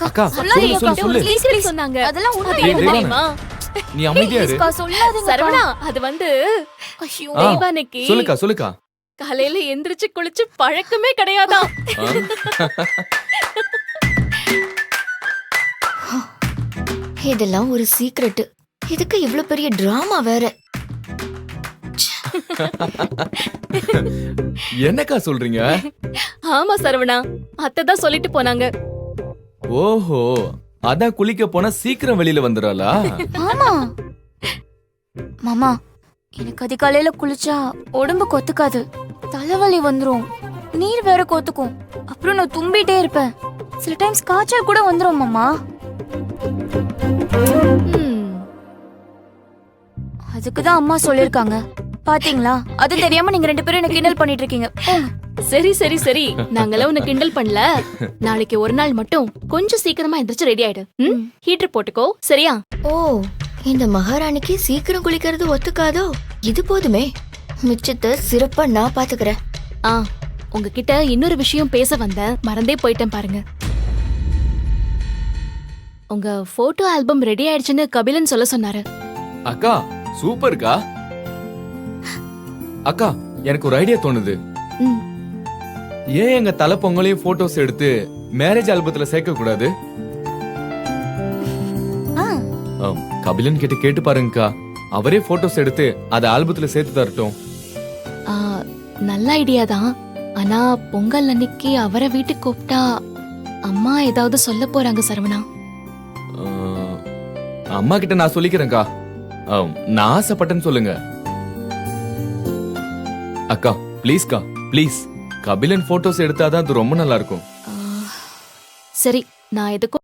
அக்கா சொல்லாதீங்க சொல்லு அக்கா. சொல்லு ஒரு secret சொன்னாங்க. அதெல்லாம் உண்மை ஏய், இல்ல தேவானு, தெரியுமா? நீ அமைதியா இரு. அக்கா, சொல்லாதீங்க அக்கா. சரவணா அது வந்து ஐயோ. ஆ, தெய்வானைக்கு சொல்லுக்கா காலையில எந்திரிச்சு குளிச்சு பழக்கமே கிடையாதாம். இதெல்லாம் ஒரு சீக்ரெட். இதுக்கு இவ்ளோ பெரிய டிராமா வேற. என்னக்கா சொல்றீங்க? ஆமா சரவணா, அத்தை தான் சொல்லிட்டு போனாங்க. ஓஹோ, அதான் குளிக்க போனா சீக்கிரம் வெளியில வந்துறாளா? ஆமா மாமா, எனக்கு அதிகாலையில குளிச்சா உடம்பு கொத்துக்காது, தலைவலி வந்துரும், நீர் வேற கொத்துக்கும், அப்புறம் நான் தும்பிட்டே இருப்பேன். சில டைம்ஸ் காய்ச்சல் கூட வந்துரும் மாமா. ம், அதுக்குதான் அம்மா சொல்லிருக்காங்க. பாத்தீங்களா, அது தெரியாம நீங்க 2 பேரும் என்ன கிண்டல் பண்ணிட்டு இருக்கீங்க. போங்க. சரி சரி சரி, நாங்கெல்லாம் உன்னை கிண்டல் பண்ணல. நாளைக்கு ஒரு நாள் மட்டும் கொஞ்சம் சீக்கிரமா எந்திரிச்சு ரெடி ஆயிடு. ஹீட்டர் போட்டுக்கோ சரியா? ஓ, இந்த மகாராணிக்கு சீக்கிரம் குளிக்கிறது ஒத்துக்காதோ? இது போதுமே, மிச்சத்தை சிறப்பா நான் பாத்துக்கிறேன். ஆ, உங்ககிட்ட இன்னொரு விஷயம் பேச வந்தேன், மறந்தே போயிட்டேன் பாருங்க. உங்க போட்டோ ஆல்பம் ரெடி ஆயிடுச்சுன்னு கபிலன் சொல்ல சொன்னாரு. அக்கா சூப்பர்க்கா. அக்கா எனக்கு ஒரு ஐடியா தோணுது. ம், ஏன் எங்க தலை பொங்கலையும் போட்டோஸ் எடுத்து மேரேஜ் ஆல்பத்துல சேர்க்க கூடாது? ஆ, கபிலன் கிட்ட கேட்டு பாருங்கக்கா, அவரே போட்டோஸ் எடுத்து அத ஆல்பத்துல சேர்த்து தரட்டும். ஆ, நல்ல ஐடியா தான். ஆனா பொங்கல் அன்னைக்கு அவரை வீட்டுக்கு கூப்பிட்டா அம்மா ஏதாவது சொல்ல போறாங்க சரவணா. அஹ், அம்மா கிட்ட நான் சொல்லிக்கிறேன்க்கா. நான் ஆசைப்பட்டேன்னு சொல்லுங்க. அக்கா ப்ளீஸ்க்கா ப்ளீஸ், கபிலன் போட்டோஸ் எடுத்தாதான் அது ரொம்ப நல்லா இருக்கும். ஆ, சரி, நான் எதுக்கும்